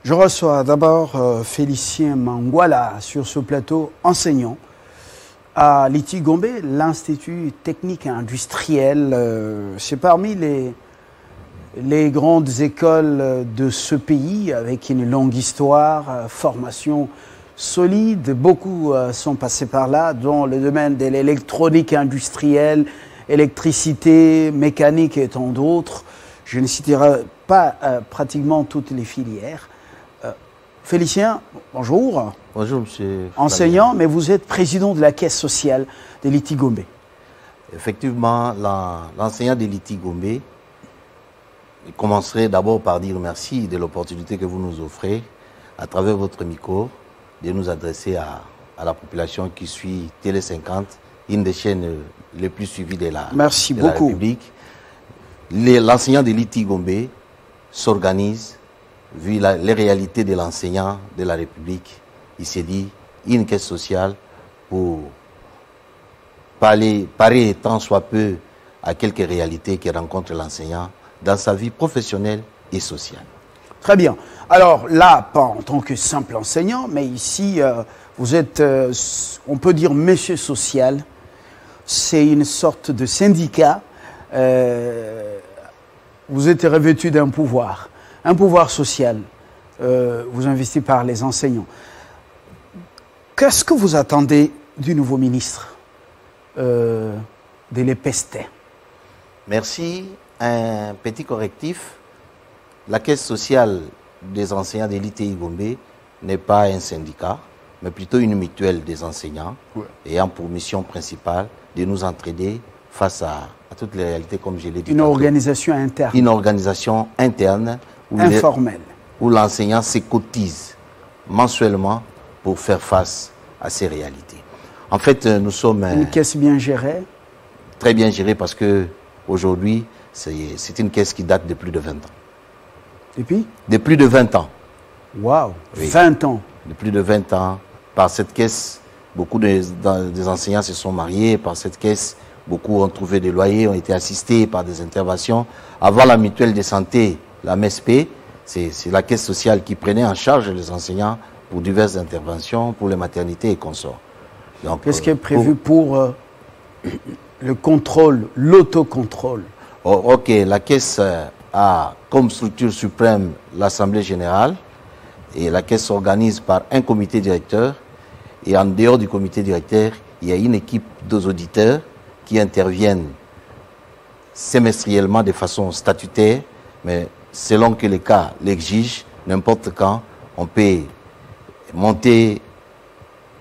Je reçois d'abord Félicien Mangwala sur ce plateau, enseignant à l'ITI Gombe, l'Institut technique et industriel. C'est parmi les grandes écoles de ce pays avec une longue histoire, formation solide. Beaucoup sont passés par là, dans le domaine de l'électronique industrielle, électricité, mécanique et tant d'autres. Je ne citerai pas pratiquement toutes les filières. Félicien, bonjour. Bonjour, monsieur. Enseignant, mais vous êtes président de la caisse sociale de l'ITI Gombe. Effectivement, l'enseignant de l'ITI Gombe, je commencerai d'abord par dire merci de l'opportunité que vous nous offrez, à travers votre micro, de nous adresser à la population qui suit Télé 50, une des chaînes les plus suivies de la République. L'enseignant de l'ITI Gombe s'organise, vu les réalités de l'enseignant de la République. Il s'est dit, une caisse sociale pour parer tant soit peu à quelques réalités que rencontre l'enseignant dans sa vie professionnelle et sociale. Très bien. Alors là, pas en tant que simple enseignant, mais ici, vous êtes, on peut dire, monsieur social. C'est une sorte de syndicat. Vous êtes revêtu d'un pouvoir. Un pouvoir social, vous investissez par les enseignants. Qu'est-ce que vous attendez du nouveau ministre de l'EPST? Merci. Un petit correctif. La caisse sociale des enseignants de l'ITI Gombe n'est pas un syndicat, mais plutôt une mutuelle des enseignants, ayant pour mission principale de nous entraider face à toutes les réalités, comme je l'ai dit. Une organisation interne. Une organisation interne. Informel. Où l'enseignant se cotise mensuellement pour faire face à ces réalités. En fait, nous sommes... Une caisse bien gérée? Très bien gérée parce que aujourd'hui, c'est une caisse qui date de plus de 20 ans. Depuis? De plus de 20 ans. Waouh, oui. 20 ans. De plus de 20 ans. Par cette caisse, beaucoup des enseignants se sont mariés. Par cette caisse, beaucoup ont trouvé des loyers, ont été assistés par des interventions. Avant la mutuelle de santé, la MSP, c'est la caisse sociale qui prenait en charge les enseignants pour diverses interventions, pour les maternités et consorts. Qu'est-ce qui est prévu pour le contrôle, l'autocontrôle? Ok, la caisse a comme structure suprême l'Assemblée générale et la caisse s'organise par un comité directeur et en dehors du comité directeur, il y a une équipe d'auditeurs qui interviennent semestriellement de façon statutaire, mais selon que les cas l'exigent, n'importe quand, on peut monter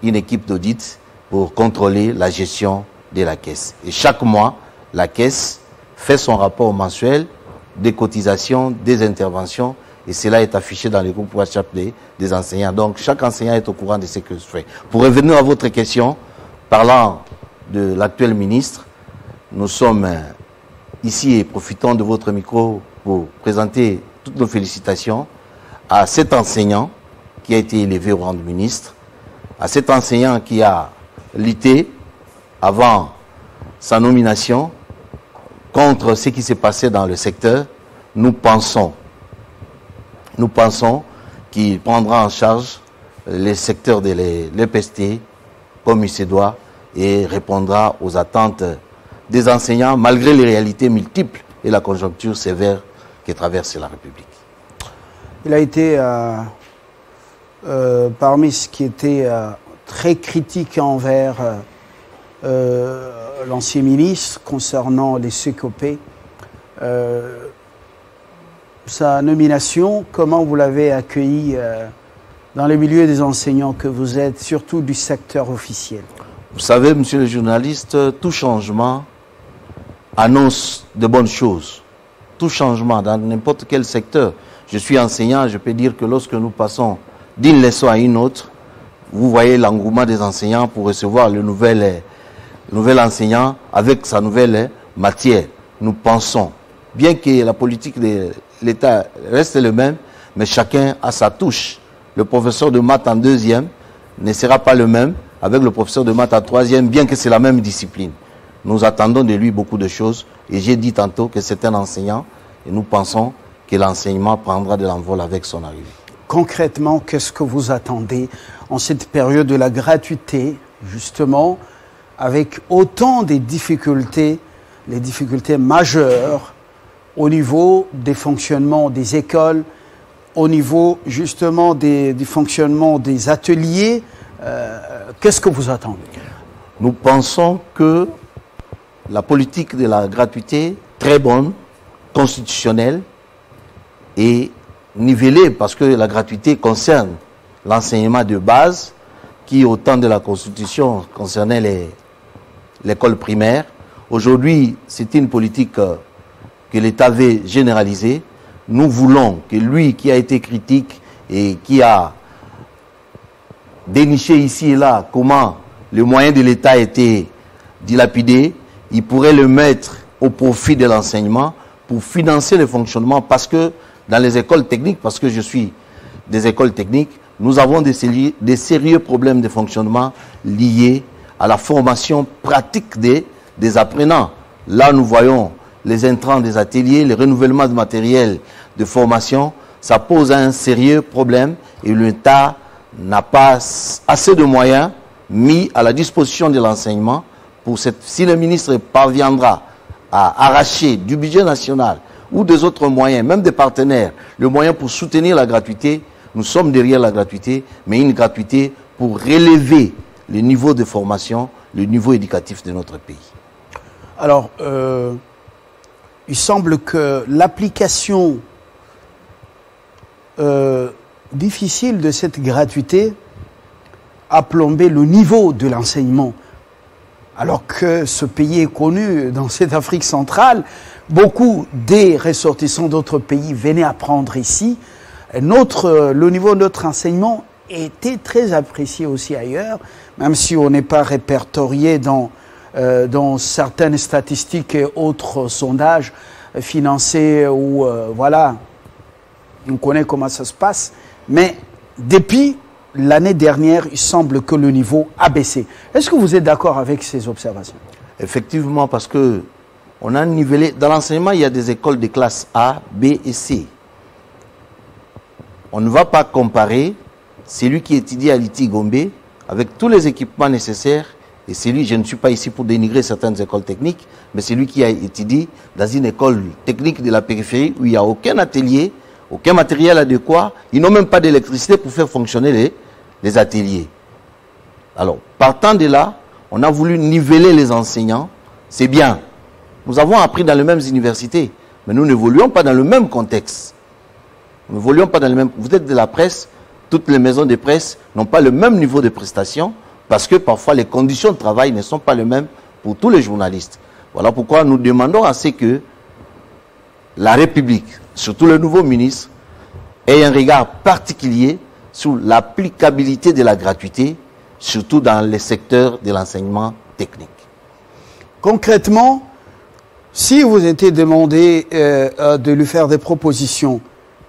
une équipe d'audit pour contrôler la gestion de la caisse. Et chaque mois, la caisse fait son rapport mensuel des cotisations, des interventions, et cela est affiché dans les groupes WhatsApp des enseignants. Donc, chaque enseignant est au courant de ce que je fais. Pour revenir à votre question, parlant de l'actuel ministre, nous sommes ici et profitons de votre micro pour présenter toutes nos félicitations à cet enseignant qui a été élevé au rang de ministre, à cet enseignant qui a lutté avant sa nomination contre ce qui s'est passé dans le secteur. Nous pensons qu'il prendra en charge les secteurs de l'EPST comme il se doit et répondra aux attentes des enseignants malgré les réalités multiples et la conjoncture sévère qui traverse la République. Il a été parmi ce qui était très critique envers l'ancien ministre concernant les CECOP. Sa nomination, comment vous l'avez accueilli dans le milieu des enseignants que vous êtes, surtout du secteur officiel? Vous savez, monsieur le journaliste, tout changement annonce de bonnes choses. Tout changement dans n'importe quel secteur. Je suis enseignant, je peux dire que lorsque nous passons d'une leçon à une autre, vous voyez l'engouement des enseignants pour recevoir le nouvel enseignant avec sa nouvelle matière. Nous pensons, bien que la politique de l'État reste le même, mais chacun a sa touche. Le professeur de maths en deuxième ne sera pas le même avec le professeur de maths en troisième, bien que c'est la même discipline. Nous attendons de lui beaucoup de choses et j'ai dit tantôt que c'est un enseignant et nous pensons que l'enseignement prendra de l'envol avec son arrivée. concrètement, qu'est-ce que vous attendez en cette période de la gratuité, justement, avec autant de difficultés, les difficultés majeures au niveau des fonctionnements des écoles, au niveau justement du fonctionnement des ateliers, qu'est-ce que vous attendez? Nous pensons que la politique de la gratuité, très bonne, constitutionnelle et nivellée, parce que la gratuité concerne l'enseignement de base qui, au temps de la Constitution, concernait l'école primaire. Aujourd'hui, c'est une politique que l'État avait généralisée. Nous voulons que lui qui a été critique et qui a déniché ici et là comment les moyens de l'État étaient dilapidés, il pourrait le mettre au profit de l'enseignement pour financer le fonctionnement, parce que dans les écoles techniques, parce que je suis des écoles techniques, nous avons des sérieux problèmes de fonctionnement liés à la formation pratique des apprenants. Là, nous voyons les intrants des ateliers, le renouvellement de matériel de formation, ça pose un sérieux problème et l'État n'a pas assez de moyens mis à la disposition de l'enseignement pour si le ministre parviendra à arracher du budget national ou des autres moyens, même des partenaires, le moyen pour soutenir la gratuité. Nous sommes derrière la gratuité, mais une gratuité pour relever le niveau de formation, le niveau éducatif de notre pays. Alors, il semble que l'application difficile de cette gratuité a plombé le niveau de l'enseignement. Alors que ce pays est connu dans cette Afrique centrale, beaucoup des ressortissants d'autres pays venaient apprendre ici. Le niveau de notre enseignement était très apprécié aussi ailleurs, même si on n'est pas répertorié dans certaines statistiques et autres sondages financés où, voilà, on connaît comment ça se passe. Mais depuis l'année dernière, il semble que le niveau a baissé. Est-ce que vous êtes d'accord avec ces observations? Effectivement, parce que on a nivellé. Dans l'enseignement, il y a des écoles de classe A, B et C. On ne va pas comparer celui qui étudie à l'ITI Gombe avec tous les équipements nécessaires et celui, je ne suis pas ici pour dénigrer certaines écoles techniques, mais celui qui a étudié dans une école technique de la périphérie où il n'y a aucun atelier, aucun matériel adéquat, ils n'ont même pas d'électricité pour faire fonctionner les ateliers. Alors, partant de là, on a voulu niveler les enseignants, c'est bien. Nous avons appris dans les mêmes universités, mais nous n'évoluons pas dans le même contexte. Nous n'évoluons pas dans le même... Vous êtes de la presse, toutes les maisons de presse n'ont pas le même niveau de prestation, parce que parfois les conditions de travail ne sont pas les mêmes pour tous les journalistes. Voilà pourquoi nous demandons à ce que la République, surtout le nouveau ministre, ait un regard particulier sur l'applicabilité de la gratuité, surtout dans les secteurs de l'enseignement technique. Concrètement, si vous étiez demandé de lui faire des propositions,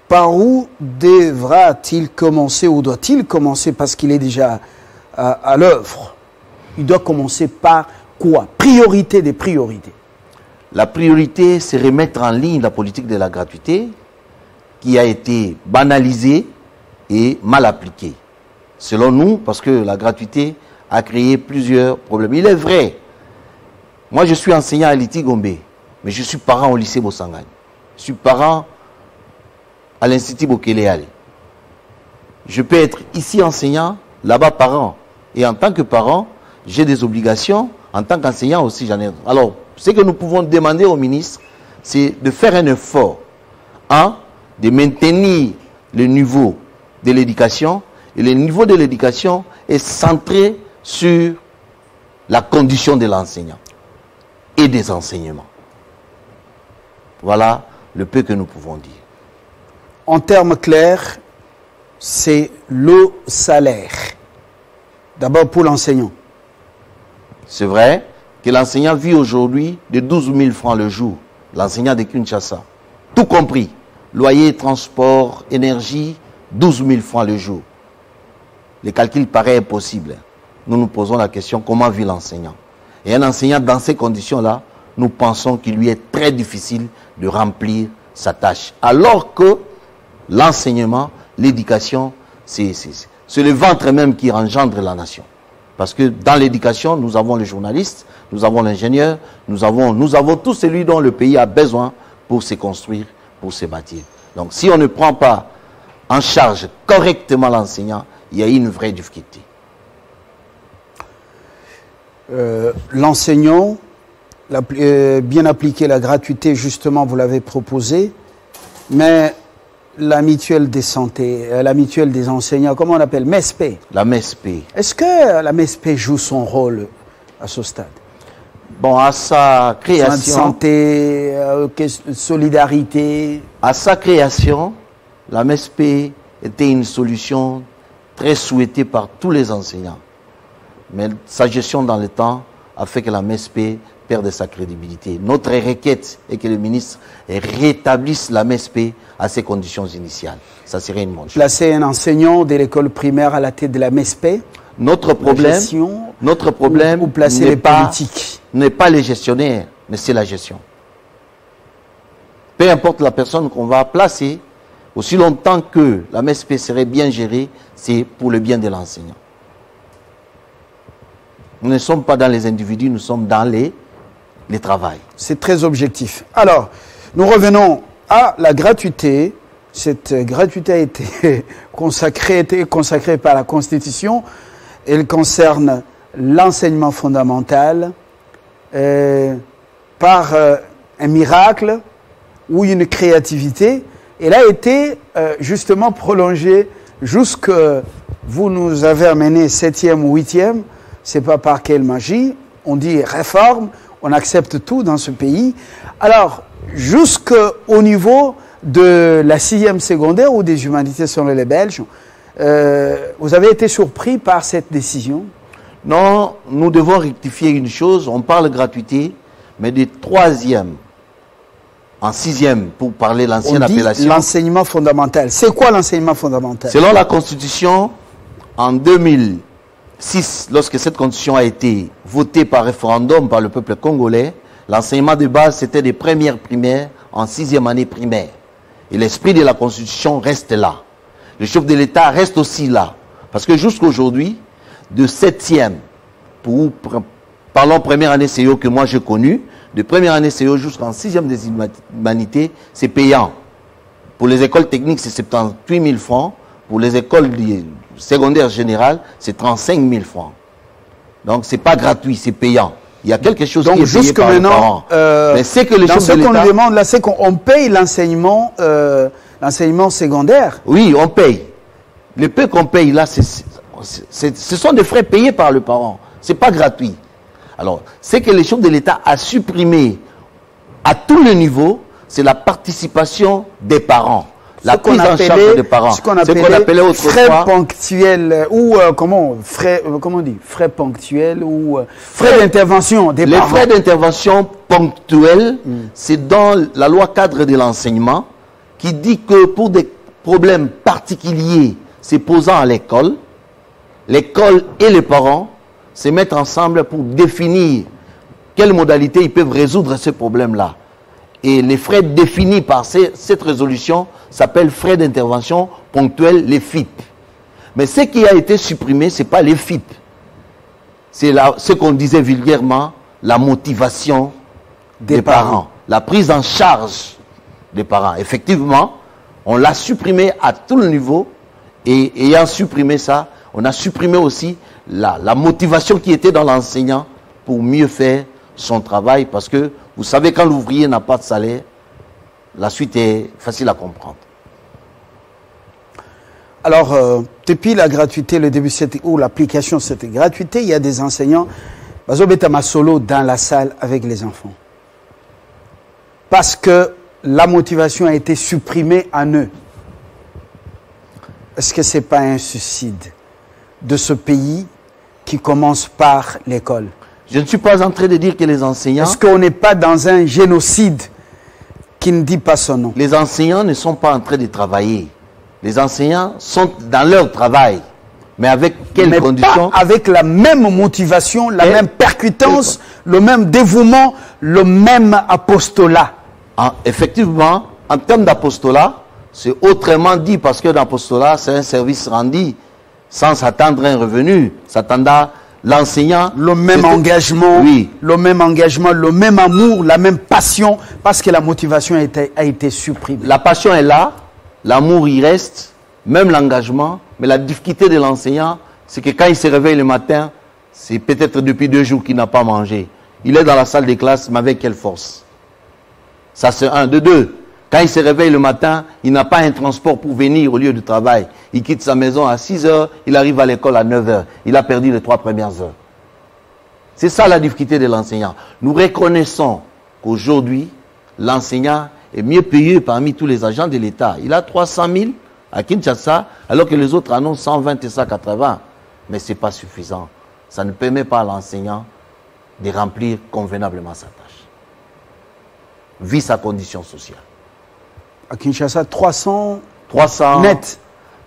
par où devra-t-il commencer ou doit-il commencer parce qu'il est déjà à l'œuvre? Il doit commencer par quoi? Priorité des priorités. La priorité, c'est remettre en ligne la politique de la gratuité qui a été banalisée et mal appliquée. Selon nous, parce que la gratuité a créé plusieurs problèmes. Il est vrai, moi je suis enseignant à l'ITI Gombe, mais je suis parent au lycée Bossangani. Je suis parent à l'Institut Bokeleale. Je peux être ici enseignant, là-bas parent. Et en tant que parent, j'ai des obligations. En tant qu'enseignant aussi, j'en ai. Alors, ce que nous pouvons demander au ministre, c'est de faire un effort. De maintenir le niveau de l'éducation. Et le niveau de l'éducation est centré sur la condition de l'enseignant et des enseignements. Voilà le peu que nous pouvons dire. En termes clairs, c'est le salaire. D'abord pour l'enseignant. C'est vrai que l'enseignant vit aujourd'hui de 12 000 francs le jour. L'enseignant de Kinshasa. Tout compris. Loyer, transport, énergie, 12 000 francs le jour. Le calcul paraît impossible. Nous nous posons la question, comment vit l'enseignant? Et un enseignant dans ces conditions-là, nous pensons qu'il lui est très difficile de remplir sa tâche. Alors que l'enseignement l'éducation, c'est le ventre même qui engendre la nation. Parce que dans l'éducation, nous avons les journalistes, nous avons l'ingénieur, nous avons tout celui dont le pays a besoin pour se construire, pour se bâtir. Donc si on ne prend pas en charge correctement l'enseignant, il y a une vraie difficulté. L'enseignant, bien appliquer la gratuité, justement, vous l'avez proposé, mais la mutuelle des santé, la mutuelle des enseignants, comment on appelle? MESP. La MESP. Est-ce que la MESP joue son rôle à ce stade? Bon, à sa création... Santé, solidarité... À sa création, la MESP était une solution très souhaitée par tous les enseignants. Mais sa gestion dans le temps a fait que la MESP perde sa crédibilité. Notre requête est que le ministre rétablisse la MESP à ses conditions initiales. Ça serait une bonne chose. Placer un enseignant de l'école primaire à la tête de la MESP, notre problème ou placer les politiques. N'est pas les gestionnaires, mais c'est la gestion. Peu importe la personne qu'on va placer, aussi longtemps que la MESP serait bien gérée, c'est pour le bien de l'enseignant. Nous ne sommes pas dans les individus, nous sommes dans les travails. C'est très objectif. Alors, nous revenons à la gratuité. Cette gratuité a été consacrée par la Constitution. Elle concerne l'enseignement fondamental par un miracle ou une créativité. Elle a été justement prolongée jusque vous nous avez amené 7e ou 8e. C'est pas par quelle magie. On dit réforme, on accepte tout dans ce pays. Alors, jusqu'au niveau de la 6e secondaire ou des humanités selon les Belges, vous avez été surpris par cette décision? Non, nous devons rectifier une chose. On parle gratuité, mais de 3e en 6e, pour parler l'ancienne appellation. L'enseignement fondamental. C'est quoi l'enseignement fondamental? Selon la Constitution, en 2006, lorsque cette Constitution a été votée par référendum par le peuple congolais, l'enseignement de base, c'était des premières primaires en 6e année primaire. Et l'esprit de la Constitution reste là. Le chef de l'État reste aussi là. Parce que jusqu'à aujourd'hui, de 7e, parlons première année CO que moi j'ai connu, de première année CO jusqu'en 6e des humanités, c'est payant. Pour les écoles techniques, c'est 78 000 francs. Pour les écoles secondaires générales, c'est 35 000 francs. Donc, ce n'est pas gratuit, c'est payant. Il y a quelque chose qui est payé par les parents. Mais c'est que les dans ce qu'on nous demande là, c'est qu'on paye l'enseignement secondaire. Oui, on paye. Le peu qu'on paye là, ce sont des frais payés par le parent. Ce n'est pas gratuit. Alors, c'est que les chefs de l'État a supprimé à tous les niveaux, c'est la participation des parents. La prise en charge des parents. Ce qu'on appelait autrefois frais ponctuels ou frais ponctuels ou frais d'intervention des parents. Les frais d'intervention ponctuels, c'est dans la loi cadre de l'enseignement qui dit que pour des problèmes particuliers se posant à l'école et les parents se mettent ensemble pour définir quelles modalités ils peuvent résoudre ces problèmes-là. Et les frais définis par cette résolution s'appellent frais d'intervention ponctuels, les FIP. Mais ce qui a été supprimé, ce n'est pas les FIP. C'est ce qu'on disait vulgairement, la motivation des parents. La prise en charge des parents. Effectivement, on l'a supprimé à tout le niveau. Et ayant supprimé ça, on a supprimé aussi la motivation qui était dans l'enseignant pour mieux faire son travail. Parce que, vous savez, quand l'ouvrier n'a pas de salaire, la suite est facile à comprendre. Alors, depuis la gratuité, le début ou l'application de cette gratuité, il y a des enseignants, Bazobetama solo dans la salle avec les enfants. Parce que la motivation a été supprimée en eux. Est-ce que ce n'est pas un suicide de ce pays qui commence par l'école? Je ne suis pas en train de dire que les enseignants... Est-ce qu'on n'est pas dans un génocide qui ne dit pas son nom? Les enseignants ne sont pas en train de travailler. Les enseignants sont dans leur travail. Mais avec quelles conditions? Pas avec la même motivation, la même percutance, le même dévouement, le même apostolat. Effectivement, en termes d'apostolat, C'est autrement dit, parce que l'apostolat, c'est un service rendu sans s'attendre à un revenu. S'attendant l'enseignant. Le même engagement, oui. Le même engagement, le même amour, la même passion, parce que la motivation a été supprimée. La passion est là, l'amour y reste, même l'engagement, mais la difficulté de l'enseignant, c'est que quand il se réveille le matin, c'est peut-être depuis 2 jours qu'il n'a pas mangé. Il est dans la salle de classe, mais avec quelle force? Ça c'est un. De deux, quand il se réveille le matin, il n'a pas un transport pour venir au lieu du travail. Il quitte sa maison à 6 heures, il arrive à l'école à 9 heures. Il a perdu les 3 premières heures. C'est ça la difficulté de l'enseignant. Nous reconnaissons qu'aujourd'hui, l'enseignant est mieux payé parmi tous les agents de l'État. Il a 300 000 à Kinshasa, alors que les autres en ont 120 et 180. Mais ce n'est pas suffisant. Ça ne permet pas à l'enseignant de remplir convenablement sa tâche. Vu sa condition sociale. À Kinshasa, 300 net.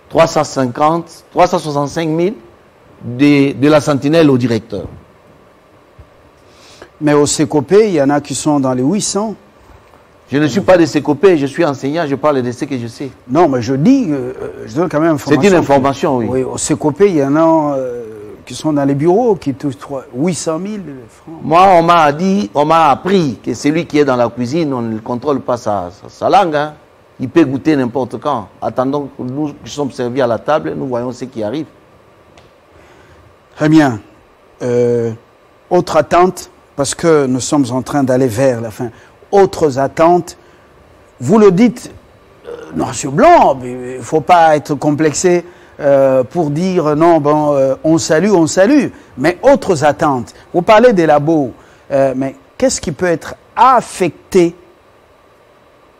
350, 365 000 de la sentinelle au directeur. Mais au Sécopé, il y en a qui sont dans les 800. Je ne suis pas de Sécopé, je suis enseignant, je parle de ce que je sais. Non, mais je dis, je donne quand même information. C'est une information, oui. Oui, au Sécopé, il y en a qui sont dans les bureaux, qui touchent 800 000 francs. Moi, on m'a appris que celui qui est dans la cuisine, on ne contrôle pas sa langue. Hein. Il peut goûter n'importe quand. Attendons que nous qui sommes servis à la table, nous voyons ce qui arrive. Très bien. Autre attente, parce que nous sommes en train d'aller vers la fin. Autres attentes, vous le dites noir sur blanc, il ne faut pas être complexé pour dire non, bon, on salue, mais autres attentes. Vous parlez des labos, mais qu'est-ce qui peut être affecté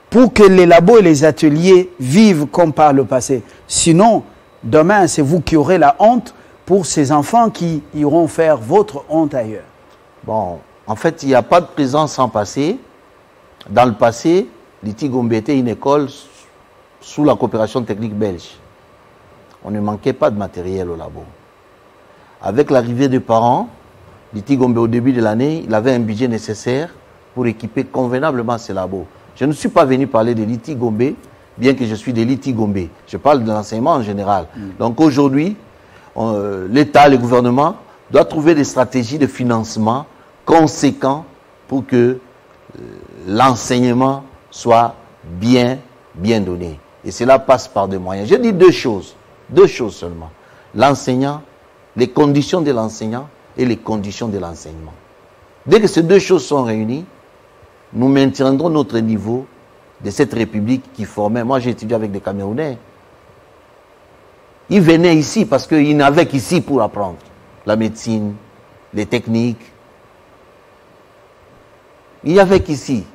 pour que les labos et les ateliers vivent comme par le passé? Sinon, demain, c'est vous qui aurez la honte pour ces enfants qui iront faire votre honte ailleurs. Bon, en fait, il n'y a pas de présence sans passé. Dans le passé, l'ITI Gombe était une école sous la coopération technique belge. On ne manquait pas de matériel au labo. Avec l'arrivée des parents, l'ITI Gombe au début de l'année, il avait un budget nécessaire pour équiper convenablement ces labos. Je ne suis pas venu parler de l'ITI Gombe, bien que je suis de l'ITI Gombe. Je parle de l'enseignement en général. Donc aujourd'hui, l'État, le gouvernement, doit trouver des stratégies de financement conséquents pour que l'enseignement soit bien donné. Et cela passe par des moyens. Je dis deux choses seulement. L'enseignant, les conditions de l'enseignant et les conditions de l'enseignement. Dès que ces deux choses sont réunies, nous maintiendrons notre niveau de cette république qui formait. Moi, j'ai étudié avec des Camerounais. Ils venaient ici parce qu'ils n'avaient qu'ici pour apprendre la médecine, les techniques. Il n'y avait qu'ici.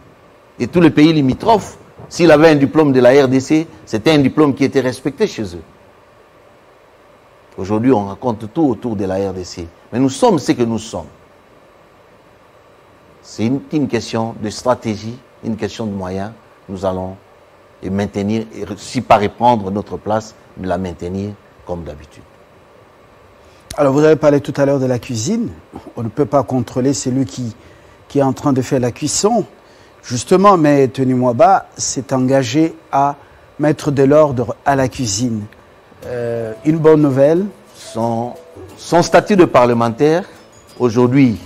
Et tous les pays limitrophes, s'il avait un diplôme de la RDC, c'était un diplôme qui était respecté chez eux. Aujourd'hui, on raconte tout autour de la RDC. Mais nous sommes ce que nous sommes. C'est une question de stratégie, une question de moyens. Nous allons maintenir, et si pas reprendre notre place, mais la maintenir comme d'habitude. Alors, vous avez parlé tout à l'heure de la cuisine. On ne peut pas contrôler celui qui est en train de faire la cuisson. Justement, mais Tony Mwaba s'est engagé à mettre de l'ordre à la cuisine. Une bonne nouvelle. Son statut de parlementaire, aujourd'hui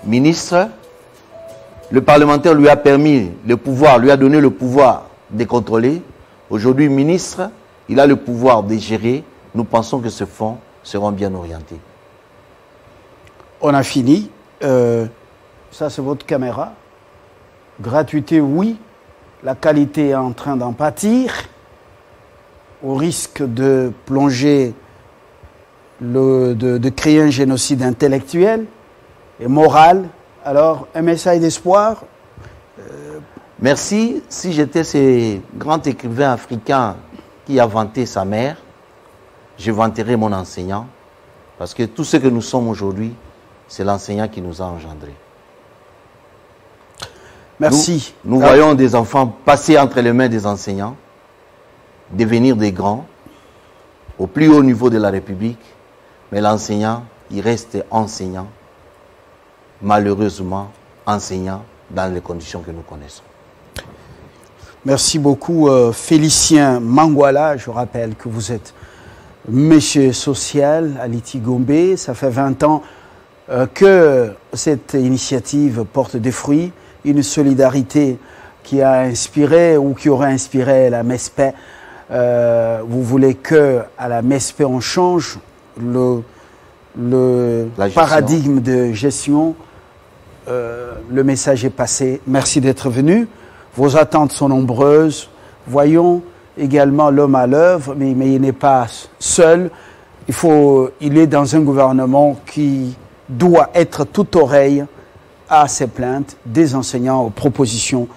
ministre, le parlementaire lui a permis le pouvoir, lui a donné le pouvoir de contrôler. Aujourd'hui ministre, il a le pouvoir de gérer. Nous pensons que ces fonds seront bien orientés. On a fini. Ça, c'est votre caméra. Gratuité, oui. La qualité est en train d'en pâtir. Au risque de plonger, de créer un génocide intellectuel et moral. Alors, un message d'espoir. Merci. Si j'étais ce grand écrivain africain qui a vanté sa mère, je vanterais mon enseignant. Parce que tout ce que nous sommes aujourd'hui, c'est l'enseignant qui nous a engendrés. Merci. Nous voyons des enfants passer entre les mains des enseignants, devenir des grands, au plus haut niveau de la République, mais l'enseignant, il reste enseignant, malheureusement enseignant dans les conditions que nous connaissons. Merci beaucoup, Félicien Mangwala. Je rappelle que vous êtes monsieur social à Liti Gombe. Ça fait 20 ans que cette initiative porte des fruits. Une solidarité qui a inspiré ou qui aurait inspiré la MESPE. Vous voulez que à la MESPE on change le paradigme de gestion. Le message est passé. Merci d'être venu. Vos attentes sont nombreuses. Voyons également l'homme à l'œuvre, mais il n'est pas seul. Il est dans un gouvernement qui doit être toute oreille à ces plaintes des enseignants aux propositions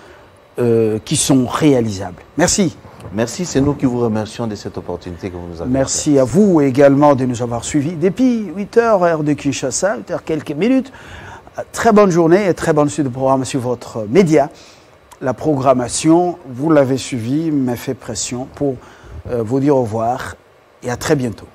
qui sont réalisables. Merci. Merci, c'est nous qui vous remercions de cette opportunité que vous nous avez offerte. Merci à vous également de nous avoir suivis. Depuis 8h, heure de Kinshasa, 8h quelques minutes. Très bonne journée et très bonne suite de programme sur votre média. La programmation, vous l'avez suivi, m'a fait pression pour vous dire au revoir et à très bientôt.